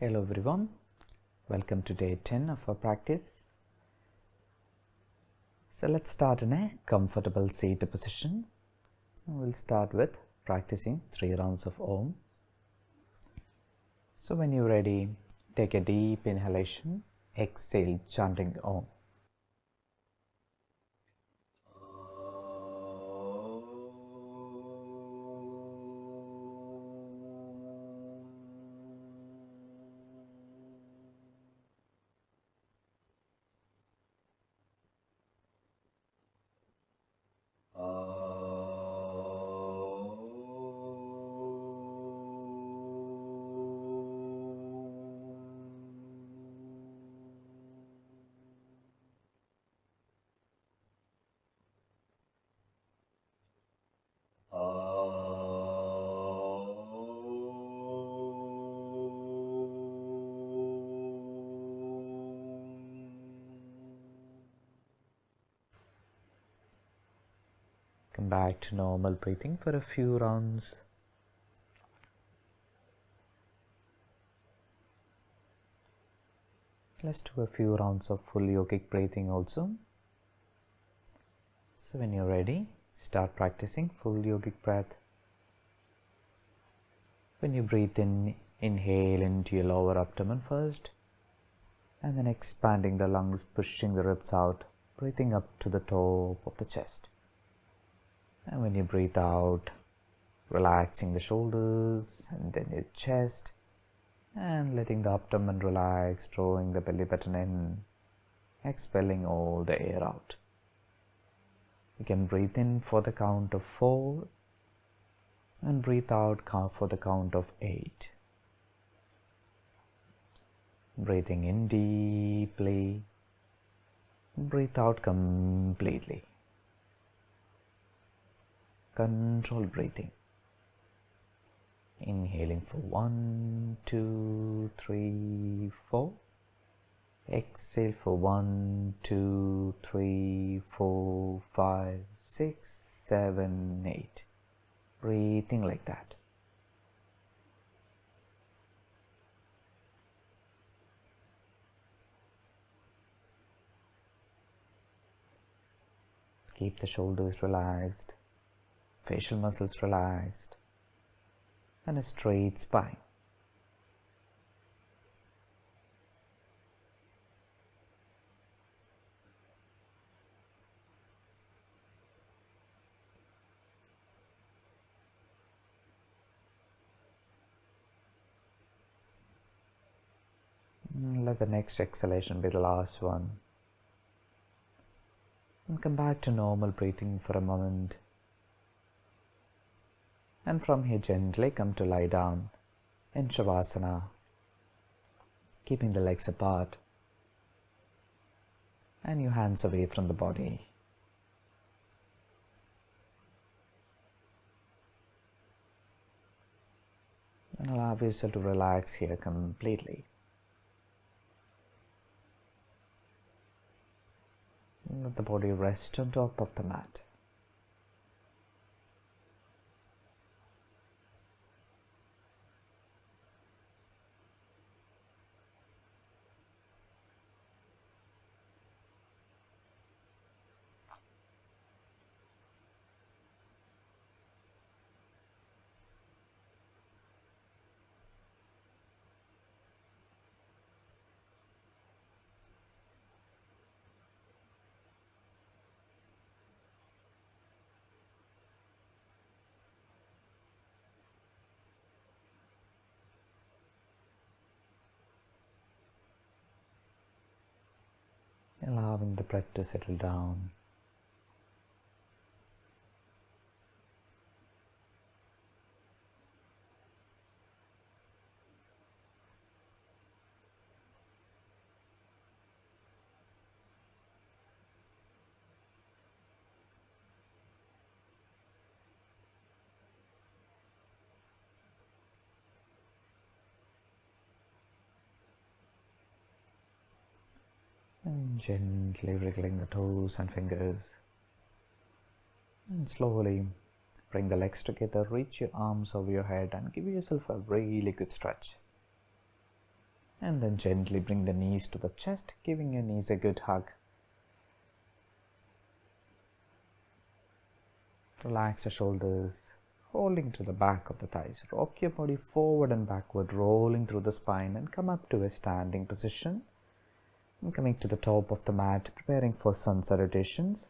Hello everyone, welcome to day 10 of our practice. So let's start in a comfortable seated position. We'll start with practicing 3 rounds of Om. So when you're ready, take a deep inhalation, exhale chanting Om. Come back to normal breathing for a few rounds. Let's do a few rounds of full yogic breathing also. So when you're ready, start practicing full yogic breath. When you breathe in, inhale into your lower abdomen first, and then expanding the lungs, pushing the ribs out, breathing up to the top of the chest. And when you breathe out, relaxing the shoulders and then your chest, and letting the abdomen relax, drawing the belly button in, expelling all the air out. You can breathe in for the count of 4 and breathe out for the count of 8. Breathing in deeply, breathe out completely. Controlled breathing. Inhaling for 1, 2, 3, 4. Exhale for 1, 2, 3, 4, 5, 6, 7, 8. Breathing like that. Keep the shoulders relaxed, facial muscles relaxed, and a straight spine. Let the next exhalation be the last one. And come back to normal breathing for a moment. And from here gently come to lie down in shavasana, keeping the legs apart and your hands away from the body. And allow yourself to relax here completely. Let the body rest on top of the mat. Allowing the breath to settle down. And gently wriggling the toes and fingers. And slowly bring the legs together, reach your arms over your head and give yourself a really good stretch. And then gently bring the knees to the chest, giving your knees a good hug. Relax the shoulders, holding to the back of the thighs. Rock your body forward and backward, rolling through the spine, and come up to a standing position. And coming to the top of the mat, preparing for sun salutations.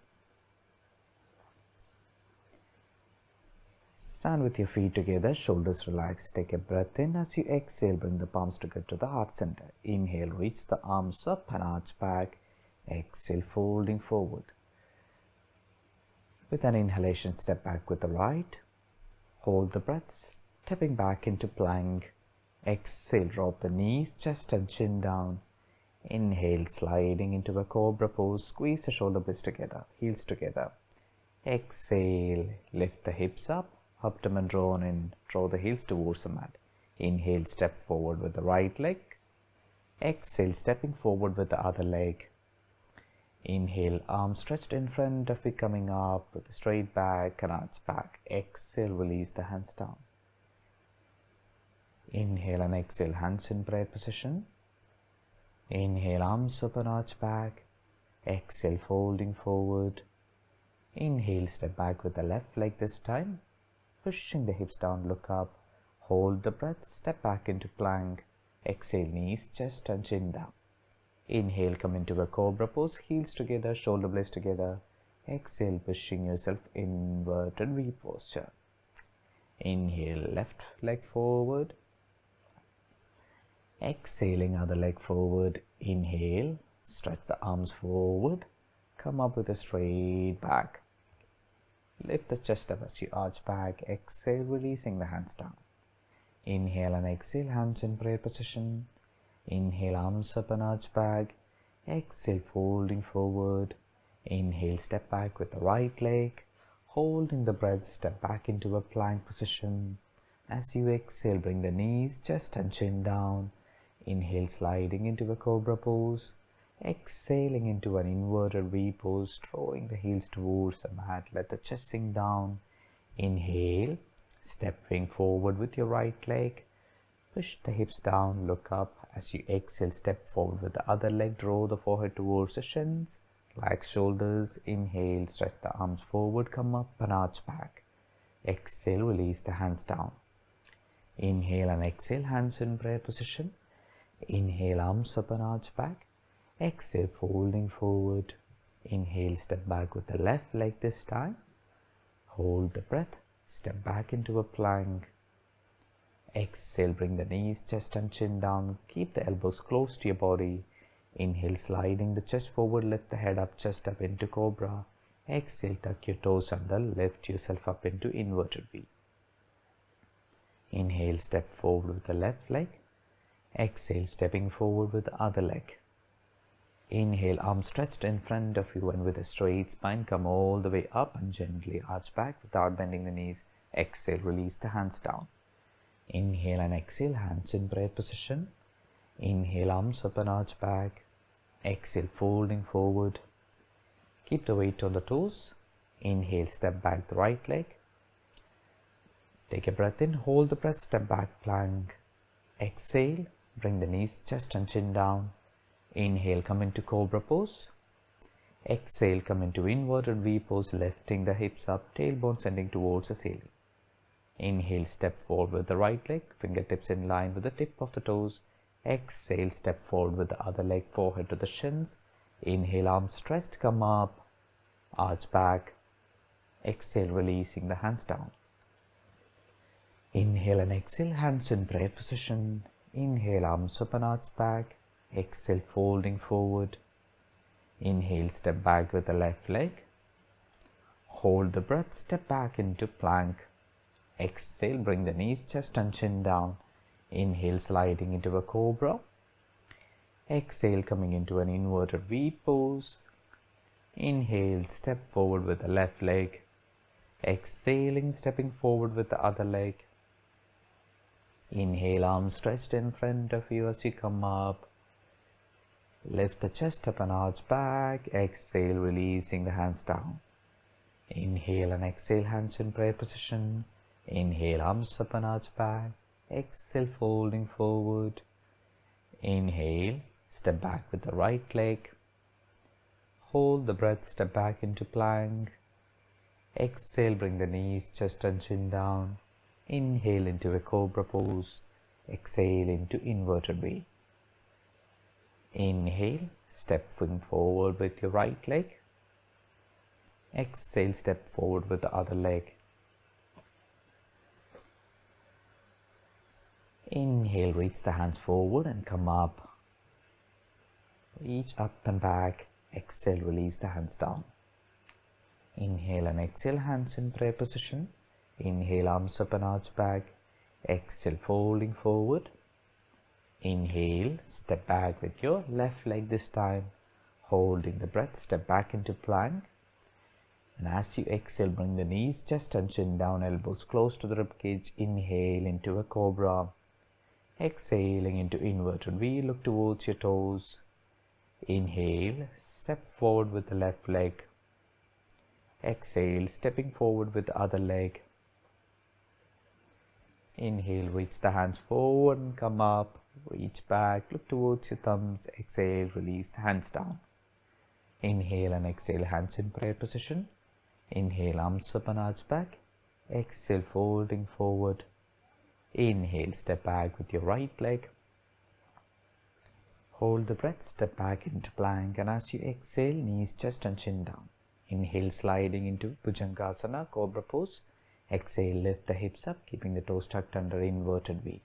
Stand with your feet together, shoulders relaxed. Take a breath in. As you exhale, bring the palms together to the heart center. Inhale, reach the arms up and arch back. Exhale, folding forward. With an inhalation, step back with the right. Hold the breath, stepping back into plank. Exhale, drop the knees, chest and chin down. Inhale, sliding into a cobra pose. Squeeze the shoulder blades together, heels together. Exhale, lift the hips up, abdomen drawn in. Draw the heels towards the mat. Inhale, step forward with the right leg. Exhale, stepping forward with the other leg. Inhale, arms stretched in front of you, coming up with a straight back and arch back. Exhale, release the hands down. Inhale and exhale, hands in prayer position. Inhale, arms up and arch back. Exhale, folding forward. Inhale, step back with the left leg this time. Pushing the hips down, look up. Hold the breath, step back into plank. Exhale, knees, chest and chin down. Inhale, come into a cobra pose, heels together, shoulder blades together. Exhale, pushing yourself inverted V posture. Inhale, left leg forward. Exhaling, other leg forward. Inhale, stretch the arms forward. Come up with a straight back. Lift the chest up as you arch back. Exhale, releasing the hands down. Inhale and exhale, hands in prayer position. Inhale, arms up and arch back. Exhale, folding forward. Inhale, step back with the right leg. Holding the breath, step back into a plank position. As you exhale, bring the knees, chest and chin down. Inhale, sliding into a cobra pose. Exhaling into an inverted V pose, drawing the heels towards the mat. Let the chest sink down. Inhale, stepping forward with your right leg. Push the hips down, look up. As you exhale, step forward with the other leg. Draw the forehead towards the shins. Relax shoulders. Inhale, stretch the arms forward, come up and arch back. Exhale, release the hands down. Inhale and exhale, hands in prayer position. Inhale, arms up and arch back. Exhale, folding forward. Inhale, step back with the left leg this time. Hold the breath, step back into a plank. Exhale, bring the knees, chest and chin down. Keep the elbows close to your body. Inhale, sliding the chest forward, lift the head up, chest up into cobra. Exhale, tuck your toes under, lift yourself up into inverted V. Inhale, step forward with the left leg. Exhale, stepping forward with the other leg. Inhale, arms stretched in front of you and with a straight spine, come all the way up and gently arch back without bending the knees. Exhale, release the hands down. Inhale and exhale, hands in prayer position. Inhale, arms up and arch back. Exhale, folding forward. Keep the weight on the toes. Inhale, step back the right leg. Take a breath in, hold the breath, step back, plank. Exhale, bring the knees, chest and chin down. Inhale, come into cobra pose. Exhale, come into inverted V pose, lifting the hips up, tailbone sending towards the ceiling. Inhale, step forward with the right leg, fingertips in line with the tip of the toes. Exhale, step forward with the other leg, forehead to the shins. Inhale, arms stretched, come up, arch back. Exhale, releasing the hands down. Inhale and exhale, hands in prayer position. Inhale, arms up and arch back. Exhale, folding forward. Inhale, step back with the left leg. Hold the breath, step back into plank. Exhale, bring the knees, chest and chin down. Inhale, sliding into a cobra. Exhale, coming into an inverted V pose. Inhale, step forward with the left leg. Exhaling, stepping forward with the other leg. Inhale, arms stretched in front of you as you come up. Lift the chest up and arch back. Exhale, releasing the hands down. Inhale and exhale, hands in prayer position. Inhale, arms up and arch back. Exhale, folding forward. Inhale, step back with the right leg. Hold the breath, step back into plank. Exhale, bring the knees, chest and chin down. Inhale into a cobra pose. Exhale into inverted V. Inhale, step forward with your right leg. Exhale, step forward with the other leg. Inhale, reach the hands forward and come up. Reach up and back. Exhale, release the hands down. Inhale and exhale, hands in prayer position. Inhale, arms up and arch back. Exhale, folding forward. Inhale, step back with your left leg this time. Holding the breath, step back into plank. And as you exhale, bring the knees, chest and chin down, elbows close to the ribcage. Inhale into a cobra. Exhaling into inverted V, look towards your toes. Inhale, step forward with the left leg. Exhale, stepping forward with the other leg. Inhale, reach the hands forward and come up. Reach back, look towards your thumbs. Exhale, release the hands down. Inhale and exhale, hands in prayer position. Inhale, arms up and arch back. Exhale, folding forward. Inhale, step back with your right leg. Hold the breath, step back into plank, and as you exhale, knees, chest and chin down. Inhale, sliding into Bhujangasana, cobra pose. Exhale, lift the hips up, keeping the toes tucked under inverted V.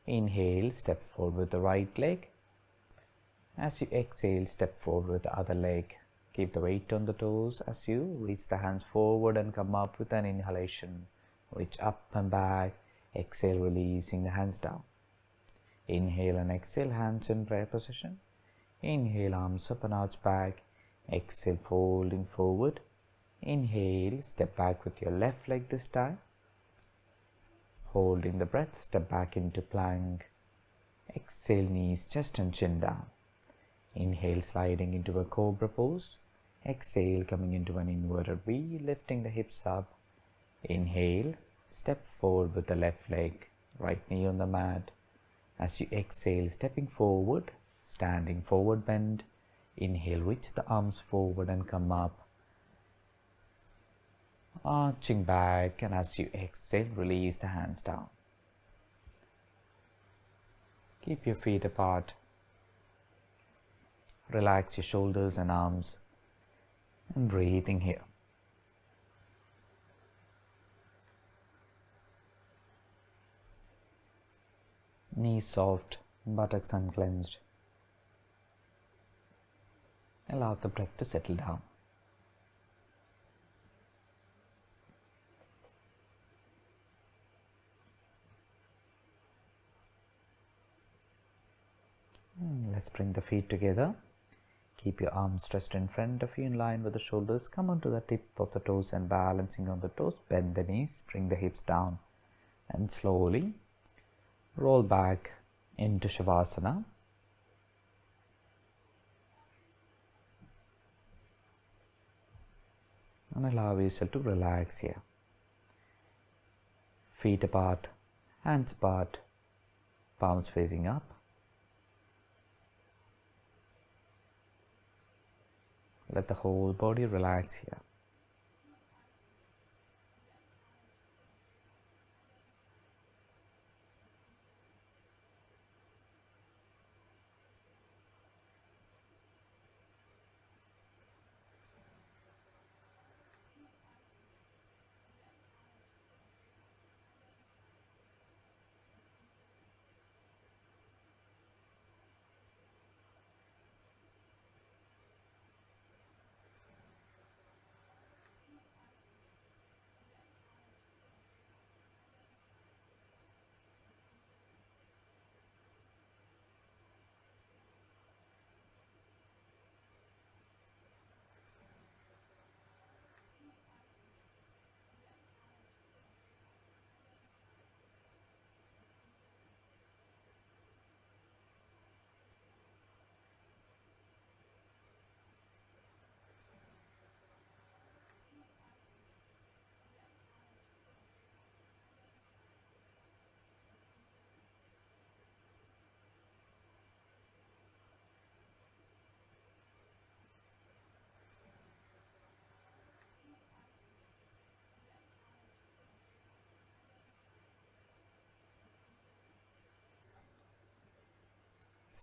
Inhale, step forward with the right leg. As you exhale, step forward with the other leg. Keep the weight on the toes as you reach the hands forward and come up with an inhalation. Reach up and back. Exhale, releasing the hands down. Inhale and exhale, hands in prayer position. Inhale, arms up and arch back. Exhale, folding forward. Inhale, step back with your left leg this time. Holding the breath, step back into plank. Exhale, knees, chest and chin down. Inhale, sliding into a cobra pose. Exhale, coming into an inverted V, lifting the hips up. Inhale, step forward with the left leg, right knee on the mat. As you exhale, stepping forward, standing forward bend. Inhale, reach the arms forward and come up. Arching back, and as you exhale, release the hands down. Keep your feet apart. Relax your shoulders and arms. And breathing here. Knees soft, buttocks unclenched. Allow the breath to settle down. Let's bring the feet together. Keep your arms stretched in front of you in line with the shoulders. Come onto the tip of the toes and balancing on the toes. Bend the knees, bring the hips down and slowly roll back into shavasana. And allow yourself to relax here. Feet apart, hands apart, palms facing up. Let the whole body relax here.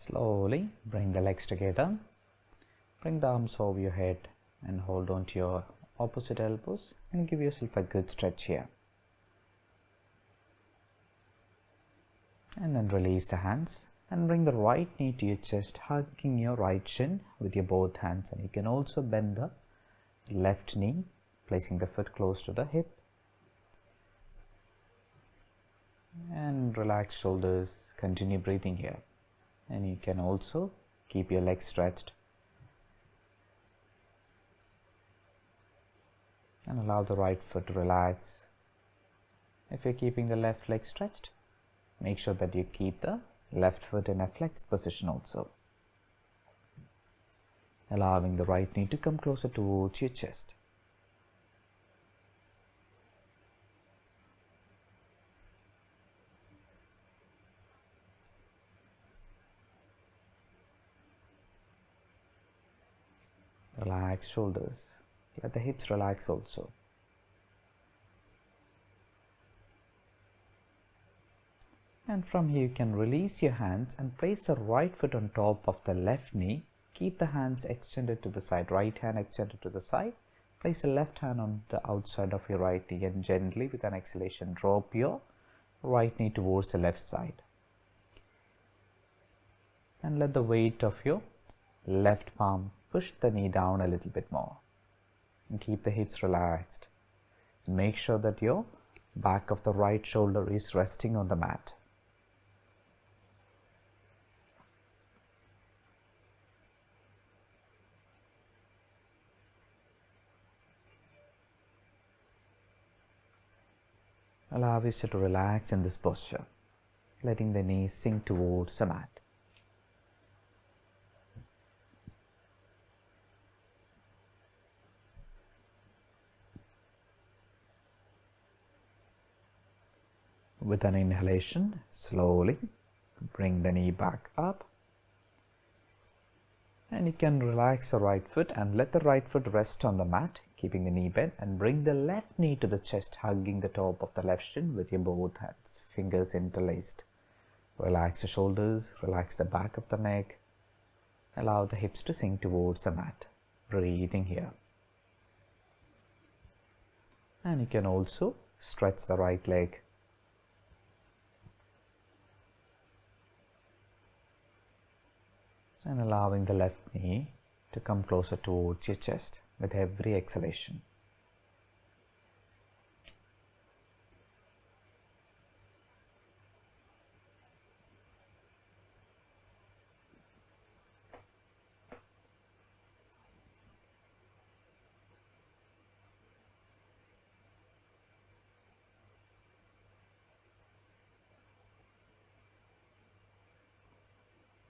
Slowly bring the legs together. Bring the arms over your head and hold on to your opposite elbows and give yourself a good stretch here. And then release the hands and bring the right knee to your chest, hugging your right shin with your both hands. And you can also bend the left knee, placing the foot close to the hip. And relax shoulders. Continue breathing here. And you can also keep your legs stretched. And allow the right foot to relax. If you're keeping the left leg stretched, make sure that you keep the left foot in a flexed position also. Allowing the right knee to come closer towards your chest. Relax shoulders. Let the hips relax also. And from here you can release your hands and place the right foot on top of the left knee. Keep the hands extended to the side, right hand extended to the side. Place the left hand on the outside of your right knee and gently with an exhalation drop your right knee towards the left side. And let the weight of your left palm push the knee down a little bit more. And keep the hips relaxed. Make sure that your back of the right shoulder is resting on the mat. Allow yourself to relax in this posture, letting the knees sink towards the mat. With an inhalation, slowly bring the knee back up. And you can relax the right foot and let the right foot rest on the mat, keeping the knee bent, and bring the left knee to the chest, hugging the top of the left shin with your both hands, fingers interlaced. Relax the shoulders, relax the back of the neck. Allow the hips to sink towards the mat. Breathing here. And you can also stretch the right leg. And allowing the left knee to come closer towards your chest with every exhalation.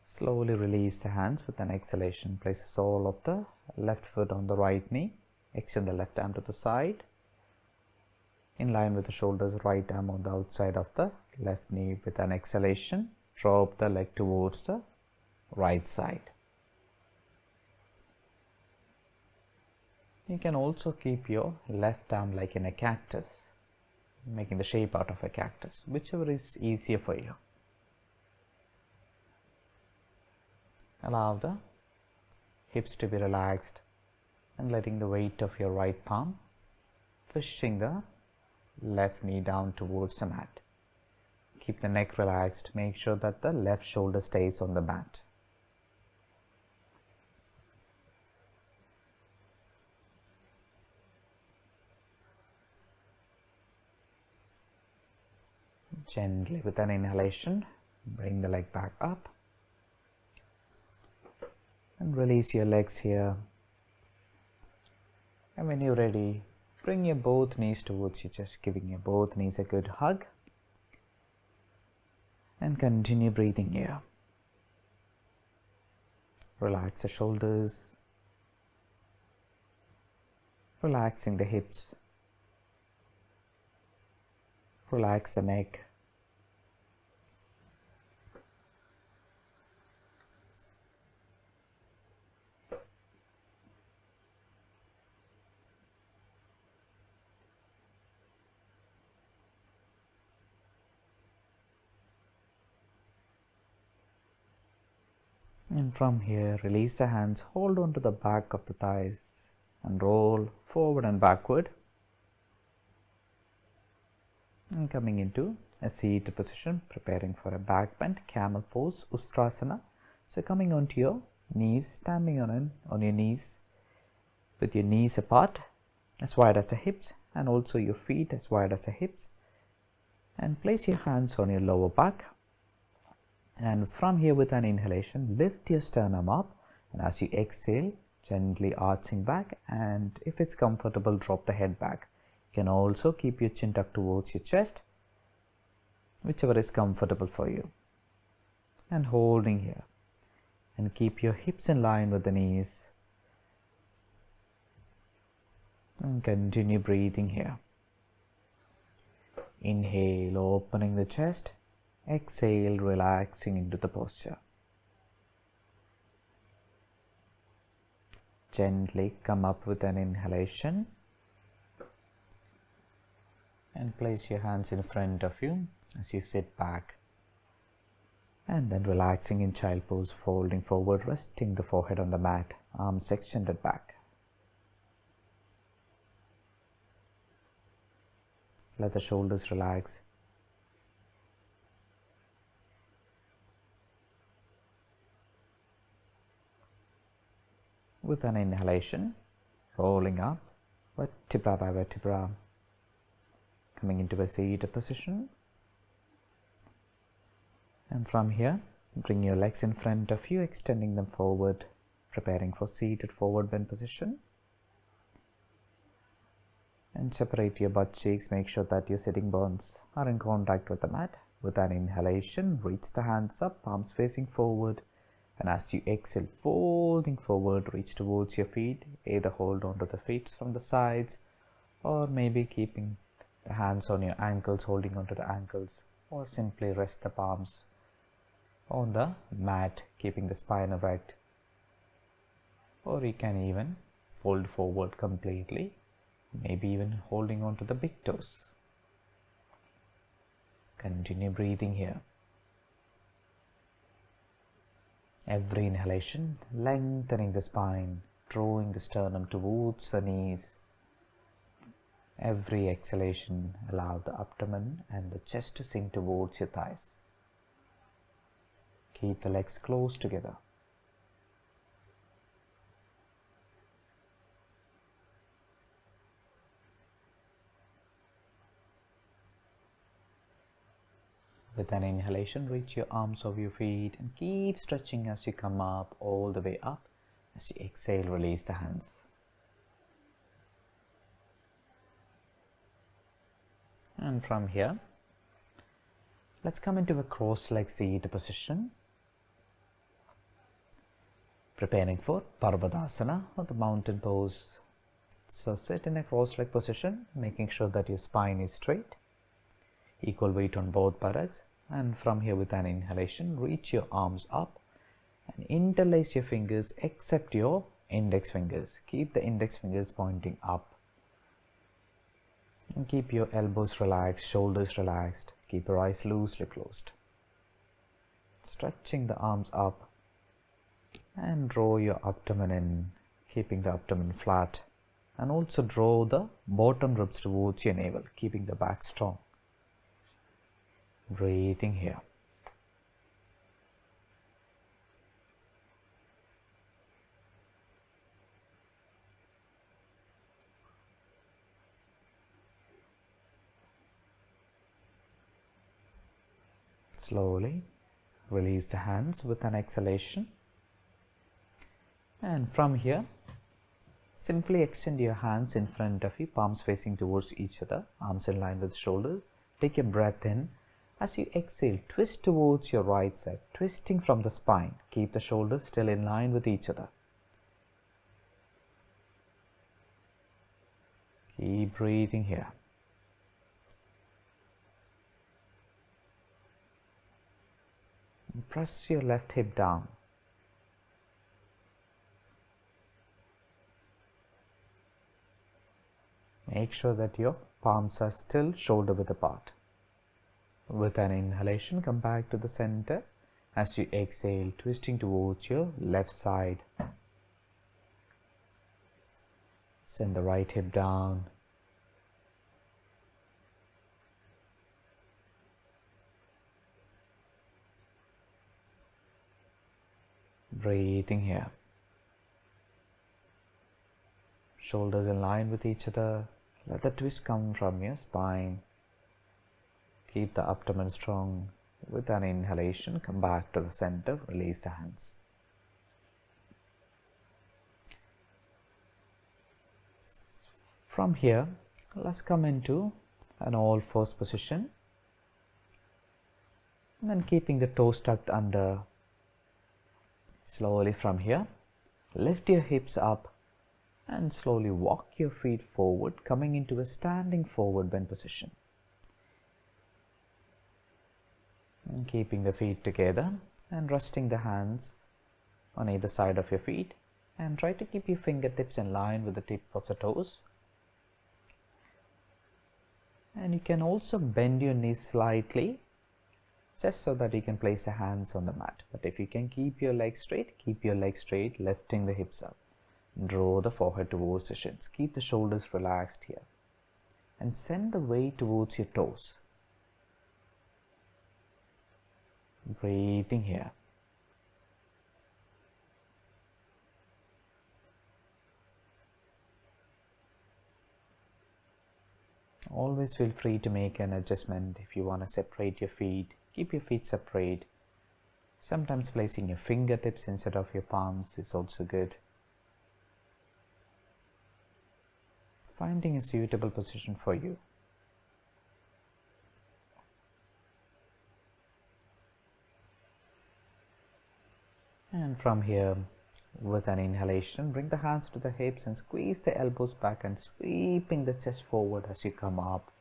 Slowly release the hands with an exhalation. Place the sole of the left foot on the right knee. Extend the left arm to the side. In line with the shoulders, right arm on the outside of the left knee with an exhalation. Drop the leg towards the right side. You can also keep your left arm like in a cactus, making the shape out of a cactus, whichever is easier for you. Allow the hips to be relaxed and letting the weight of your right palm pushing the left knee down towards the mat. Keep the neck relaxed. Make sure that the left shoulder stays on the mat. Gently with an inhalation, bring the leg back up. And release your legs here. And when you're ready, bring your both knees towards you, just giving your both knees a good hug. And continue breathing here. Relax the shoulders. Relaxing the hips. Relax the neck. And from here, release the hands, hold on to the back of the thighs and roll forward and backward. And coming into a seated position, preparing for a back bend, camel pose, Ustrasana. So coming onto your knees, standing on your knees with your knees apart, as wide as the hips, and also your feet as wide as the hips. And place your hands on your lower back. And from here, with an inhalation, lift your sternum up, and as you exhale, gently arching back, and if it's comfortable, drop the head back. You can also keep your chin tucked towards your chest, whichever is comfortable for you. And holding here, and keep your hips in line with the knees, and continue breathing here. Inhale, opening the chest. Exhale, relaxing into the posture. Gently come up with an inhalation and place your hands in front of you as you sit back. And then relaxing in child pose, folding forward, resting the forehead on the mat, arms extended back. Let the shoulders relax. With an inhalation, rolling up, vertebra by vertebra, coming into a seated position. And from here, bring your legs in front of you, extending them forward, preparing for seated forward bend position. And separate your butt cheeks, make sure that your sitting bones are in contact with the mat. With an inhalation, reach the hands up, palms facing forward. And as you exhale, folding forward, reach towards your feet. Either hold on to the feet from the sides, or maybe keeping the hands on your ankles, holding onto the ankles, or simply rest the palms on the mat, keeping the spine erect. Or you can even fold forward completely, maybe even holding on to the big toes. Continue breathing here. Every inhalation, lengthening the spine, drawing the sternum towards the knees. Every exhalation, allow the abdomen and the chest to sink towards your thighs. Keep the legs close together. With an inhalation, reach your arms over your feet and keep stretching as you come up, all the way up. As you exhale, release the hands. And from here, let's come into a cross-leg seated position. Preparing for Parvadasana, or the mountain pose. So sit in a cross-leg position, making sure that your spine is straight. Equal weight on both buttocks, and from here, with an inhalation, reach your arms up and interlace your fingers except your index fingers. Keep the index fingers pointing up, and keep your elbows relaxed, shoulders relaxed. Keep your eyes loosely closed. Stretching the arms up and draw your abdomen in, keeping the abdomen flat, and also draw the bottom ribs towards your navel, keeping the back strong. Breathing here. Slowly release the hands with an exhalation. And from here, simply extend your hands in front of you, palms facing towards each other, arms in line with shoulders. Take a breath in. As you exhale, twist towards your right side, twisting from the spine. Keep the shoulders still in line with each other. Keep breathing here. Press your left hip down. Make sure that your palms are still shoulder width apart. With an inhalation, come back to the center As you exhale, twisting towards your left side. Send the right hip down. Breathing here. Shoulders in line with each other. Let the twist come from your spine. Keep the abdomen strong. With an inhalation, come back to the center. Release the hands. From here, let's come into an all-fours position. And then keeping the toes tucked under. Slowly from here, lift your hips up and slowly walk your feet forward, coming into a standing forward bend position. And keeping the feet together and resting the hands on either side of your feet, and try to keep your fingertips in line with the tip of the toes. And you can also bend your knees slightly, just so that you can place the hands on the mat. But if you can keep your legs straight, keep your legs straight, lifting the hips up. Draw the forehead towards the shins. Keep the shoulders relaxed here. And send the weight towards your toes. Breathing here. Always feel free to make an adjustment if you want to separate your feet. Keep your feet separate. Sometimes placing your fingertips instead of your palms is also good. Finding a suitable position for you. And from here, with an inhalation, bring the hands to the hips and squeeze the elbows back and sweeping the chest forward as you come up.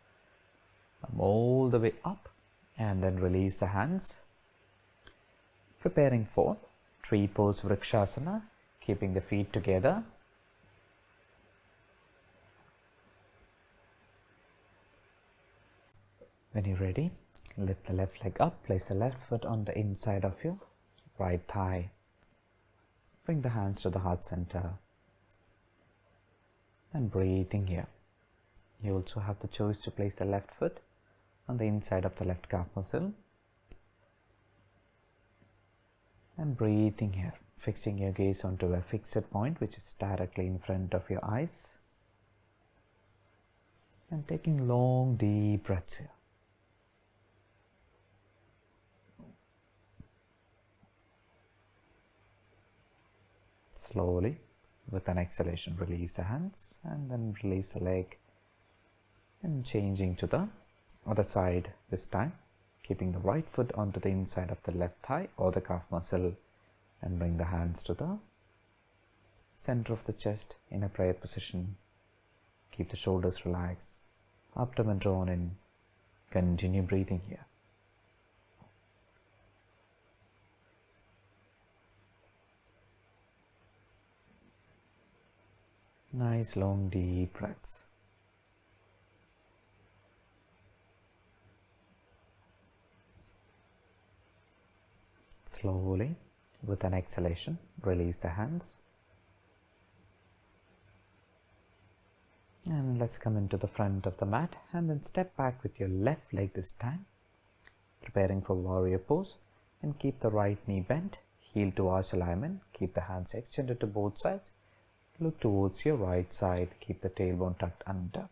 Come all the way up and then release the hands. Preparing for tree pose vrikshasana, keeping the feet together. When you're ready, lift the left leg up, place the left foot on the inside of your right thigh. Bring the hands to the heart center and breathing here. You also have the choice to place the left foot on the inside of the left calf muscle and breathing here, fixing your gaze onto a fixed point which is directly in front of your eyes and taking long deep breaths here. Slowly, with an exhalation, release the hands and then release the leg and changing to the other side this time, keeping the right foot onto the inside of the left thigh or the calf muscle and bring the hands to the center of the chest in a prayer position. Keep the shoulders relaxed, abdomen drawn in. Continue breathing here. Nice long deep breaths. Slowly, with an exhalation, release the hands. And let's come into the front of the mat and then step back with your left leg this time. Preparing for warrior pose and keep the right knee bent, heel to arch alignment. Keep the hands extended to both sides. Look towards your right side. Keep the tailbone tucked under.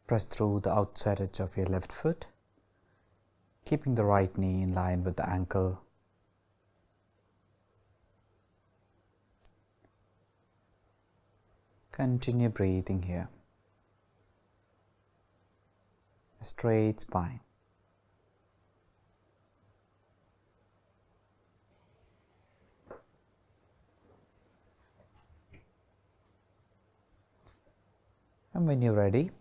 Press through the outside edge of your left foot, keeping the right knee in line with the ankle. Continue breathing here. A straight spine. And when you're ready,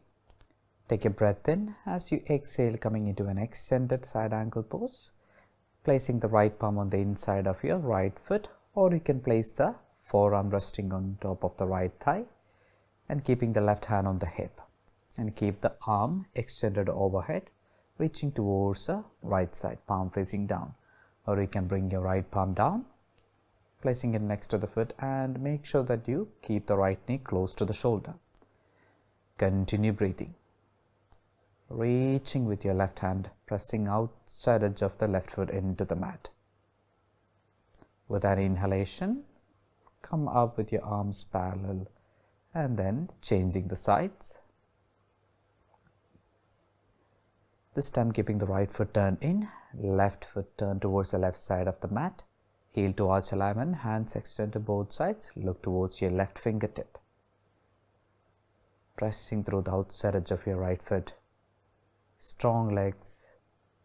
take a breath in as you exhale, coming into an extended side ankle pose, placing the right palm on the inside of your right foot, or you can place the forearm resting on top of the right thigh and keeping the left hand on the hip, and keep the arm extended overhead, reaching towards the right side, palm facing down. Or you can bring your right palm down, placing it next to the foot, and make sure that you keep the right knee close to the shoulder. Continue breathing. Reaching with your left hand, pressing outside edge of the left foot into the mat. With an inhalation, come up with your arms parallel and then changing the sides. This time keeping the right foot turned in, left foot turned towards the left side of the mat. Heel to arch alignment, hands extend to both sides, look towards your left fingertip. Pressing through the outside edge of your right foot. Strong legs.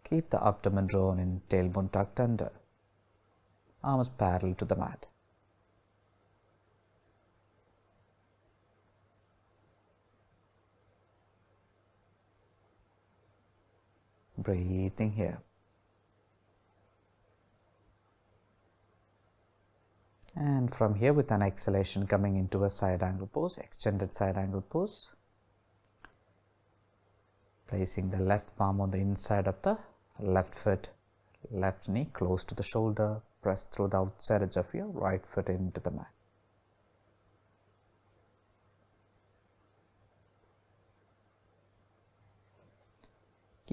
Keep the abdomen drawn in, tailbone tucked under. Arms parallel to the mat. Breathing here. And from here, with an exhalation, coming into a side angle pose, extended side angle pose. Placing the left palm on the inside of the left foot, left knee close to the shoulder, press through the outside edge of your right foot into the mat.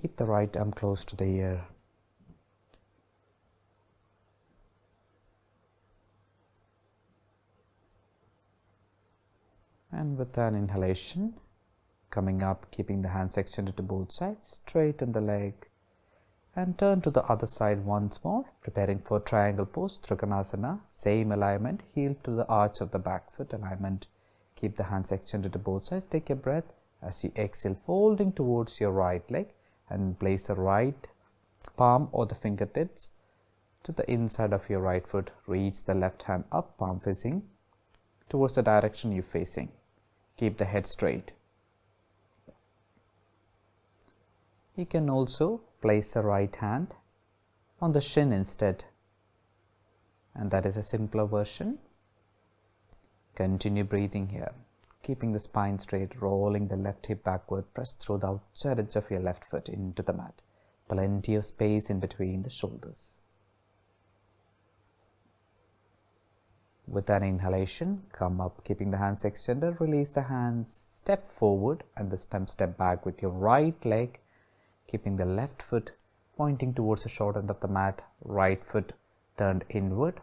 Keep the right arm close to the ear. And with an inhalation, coming up, keeping the hands extended to both sides, straighten the leg and turn to the other side once more, preparing for triangle pose, Trikonasana. Same alignment, heel to the arch of the back foot alignment. Keep the hands extended to both sides. Take a breath as you exhale, folding towards your right leg and place the right palm or the fingertips to the inside of your right foot. Reach the left hand up, palm facing towards the direction you're facing. Keep the head straight. You can also place the right hand on the shin instead, and that is a simpler version. Continue breathing here, keeping the spine straight, rolling the left hip backward, press through the outside edge of your left foot into the mat. Plenty of space in between the shoulders. With an inhalation, come up, keeping the hands extended, release the hands, step forward, and this time step back with your right leg, keeping the left foot pointing towards the short end of the mat, right foot turned inward,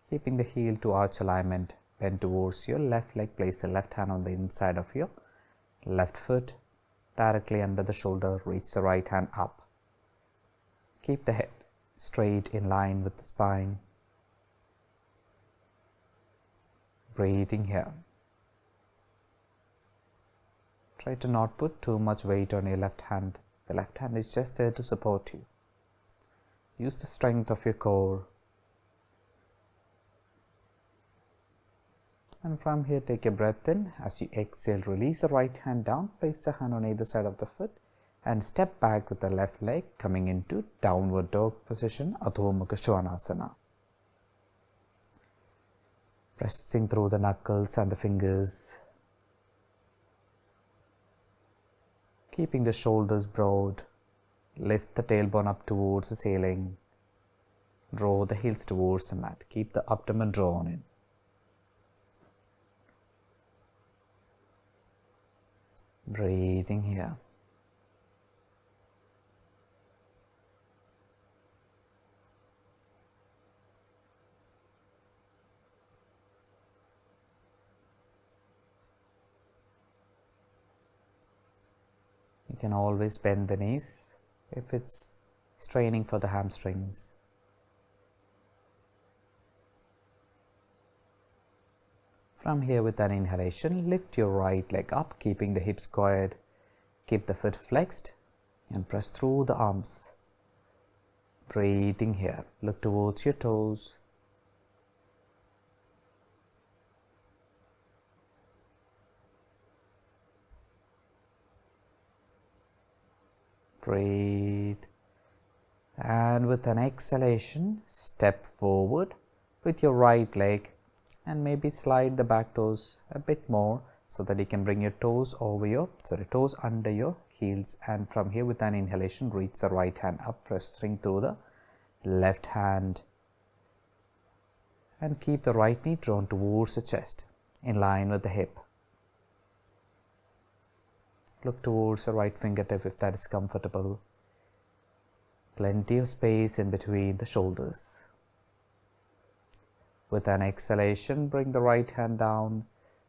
keeping the heel to arch alignment, bend towards your left leg, place the left hand on the inside of your left foot, directly under the shoulder, reach the right hand up. Keep the head straight in line with the spine. Breathing here. Try to not put too much weight on your left hand. The left hand is just there to support you. Use the strength of your core. And from here, take a breath in. As you exhale, release the right hand down, place the hand on either side of the foot, and step back with the left leg, coming into downward dog position, Adho Mukha Svanasana. Pressing through the knuckles and the fingers, keeping the shoulders broad. Lift the tailbone up towards the ceiling. Draw the heels towards the mat. Keep the abdomen drawn in. Breathing here. You can always bend the knees if it's straining for the hamstrings. From here, with an inhalation, lift your right leg up, keeping the hips squared. Keep the foot flexed and press through the arms. Breathing here. Look towards your toes. Breathe, and with an exhalation, step forward with your right leg and maybe slide the back toes a bit more so that you can bring your toes toes under your heels. And from here, with an inhalation, reach the right hand up, pressing through the left hand, and keep the right knee drawn towards the chest, in line with the hip. Look towards the right fingertip if that is comfortable. Plenty of space in between the shoulders. With an exhalation, bring the right hand down.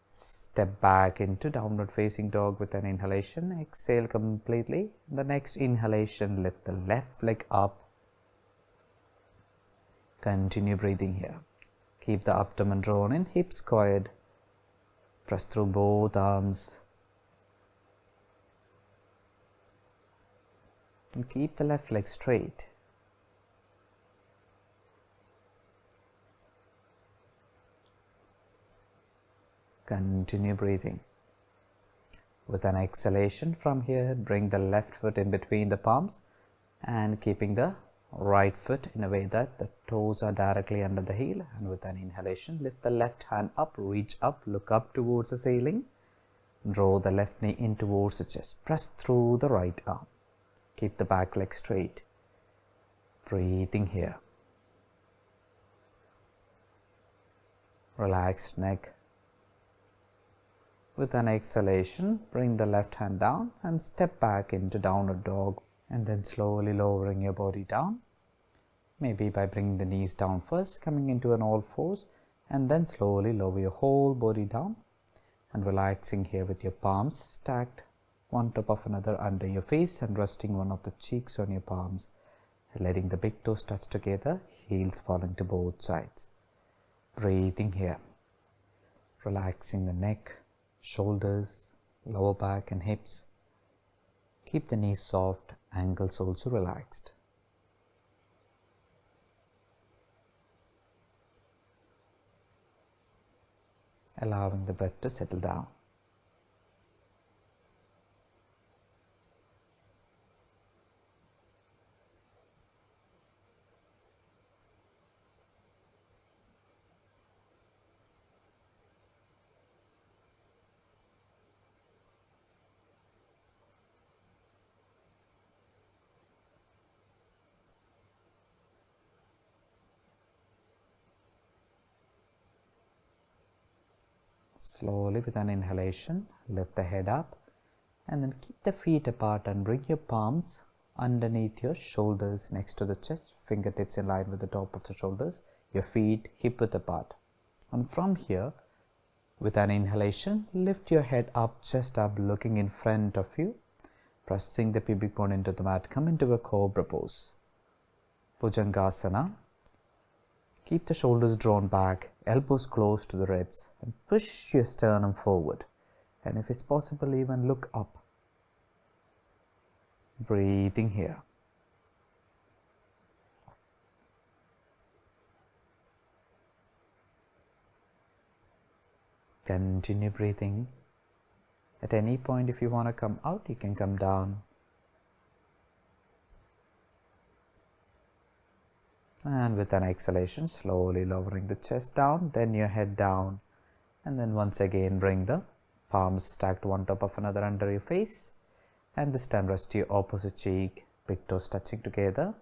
Step back into downward facing dog with an inhalation. Exhale completely. The next inhalation, lift the left leg up. Continue breathing here. Keep the abdomen drawn in, hips squared. Press through both arms. And keep the left leg straight. Continue breathing. With an exhalation from here, bring the left foot in between the palms and keeping the right foot in a way that the toes are directly under the heel. And with an inhalation, lift the left hand up, reach up, look up towards the ceiling. Draw the left knee in towards the chest. Press through the right arm. Keep the back leg straight. Breathing here. Relaxed neck. With an exhalation, bring the left hand down and step back into downward dog, and then slowly lowering your body down. Maybe by bringing the knees down first, coming into an all fours, and then slowly lower your whole body down and relaxing here with your palms stacked one top of another under your face and resting one of the cheeks on your palms, letting the big toes touch together, heels falling to both sides. Breathing here. Relaxing the neck, shoulders, lower back and hips. Keep the knees soft, ankles also relaxed. Allowing the breath to settle down. Slowly with an inhalation, lift the head up and then keep the feet apart and bring your palms underneath your shoulders next to the chest, fingertips in line with the top of the shoulders, your feet hip width apart. And from here, with an inhalation, lift your head up, chest up, looking in front of you, pressing the pubic bone into the mat. Come into a cobra pose. Bhujangasana. Keep the shoulders drawn back, elbows close to the ribs, and push your sternum forward. And if it's possible, even look up. Breathing here. Continue breathing. At any point, if you want to come out, you can come down. And with an exhalation, slowly lowering the chest down, then your head down. And then once again, bring the palms stacked one top of another under your face. And this time rest your opposite cheek, big toes touching together.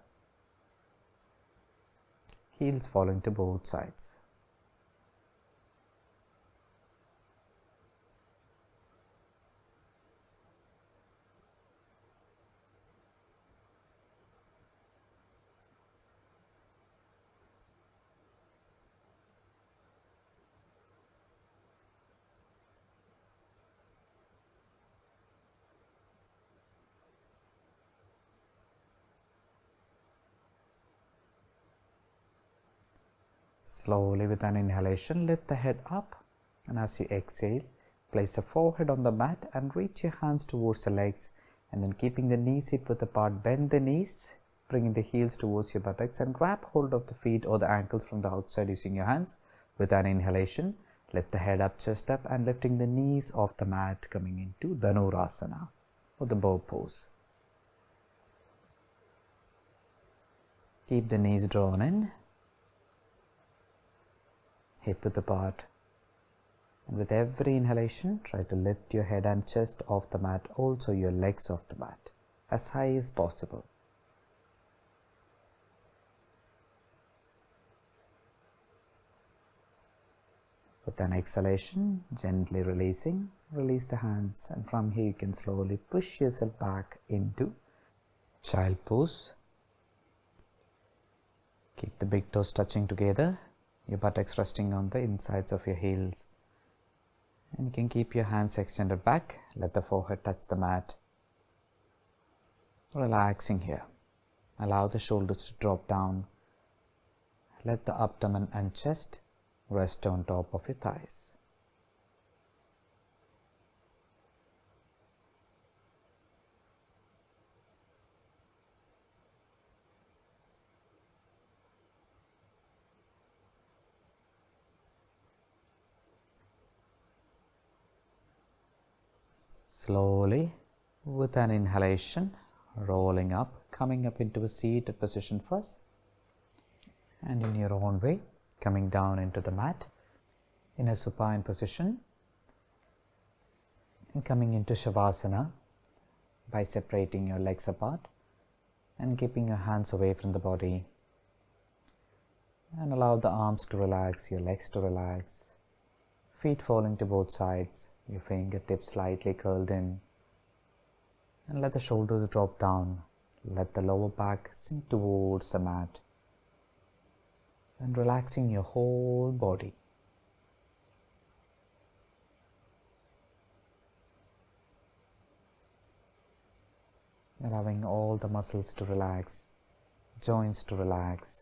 Heels falling to both sides. Slowly with an inhalation, lift the head up, and as you exhale, place the forehead on the mat and reach your hands towards the legs, and then keeping the knees hip width apart, bend the knees, bringing the heels towards your buttocks and grab hold of the feet or the ankles from the outside using your hands. With an inhalation, lift the head up, chest up, and lifting the knees off the mat, coming into Dhanurasana or the bow pose. Keep the knees drawn in, hip width apart, and with every inhalation, try to lift your head and chest off the mat, also your legs off the mat, as high as possible. With an exhalation, gently release the hands, and from here you can slowly push yourself back into child pose. Keep the big toes touching together, your buttocks resting on the insides of your heels. And you can keep your hands extended back, let the forehead touch the mat. Relaxing here. Allow the shoulders to drop down. Let the abdomen and chest rest on top of your thighs. Slowly, with an inhalation, rolling up, coming up into a seated position first, and in your own way, coming down into the mat in a supine position, and coming into shavasana by separating your legs apart and keeping your hands away from the body, and allow the arms to relax, your legs to relax, feet falling to both sides, your fingertips slightly curled in, and let the shoulders drop down. Let the lower back sink towards the mat, and relaxing your whole body. Allowing all the muscles to relax, joints to relax.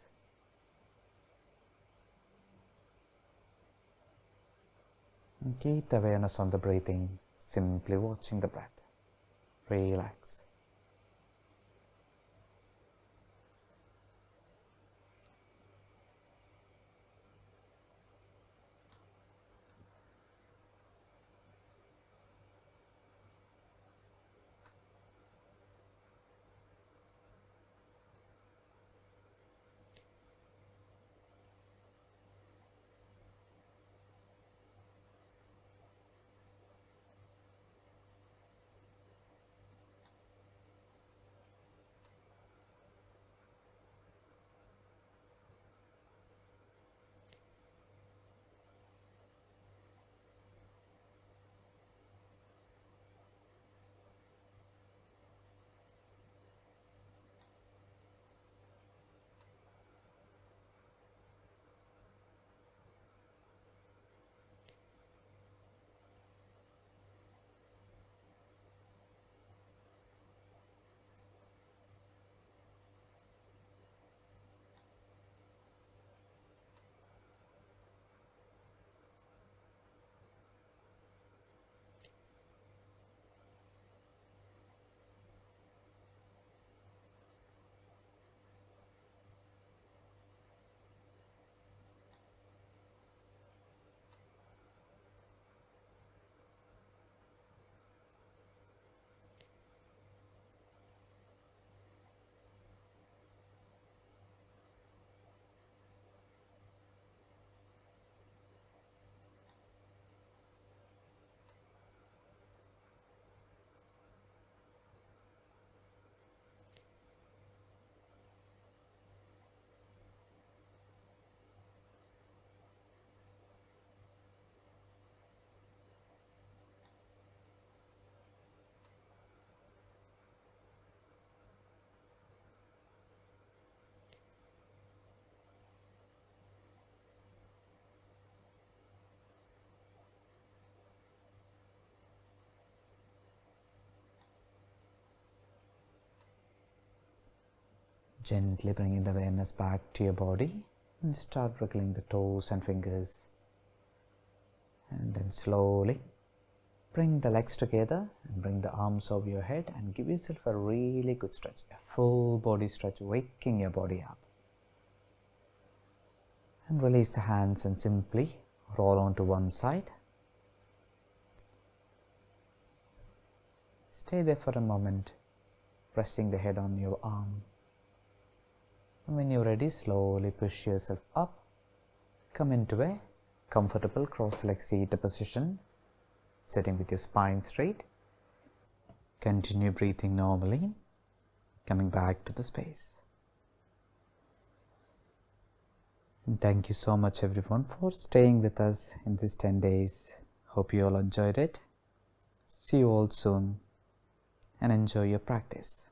And keep the awareness on the breathing, simply watching the breath. Relax. Gently bringing the awareness back to your body, and start wriggling the toes and fingers. And then slowly bring the legs together and bring the arms over your head and give yourself a really good stretch, a full body stretch, waking your body up. And release the hands and simply roll onto one side. Stay there for a moment, resting the head on your arm. And when you're ready, slowly push yourself up. Come into a comfortable cross-leg seated position, sitting with your spine straight. Continue breathing normally, coming back to the space. And thank you so much everyone for staying with us in these 10 days. Hope you all enjoyed it. See you all soon and enjoy your practice.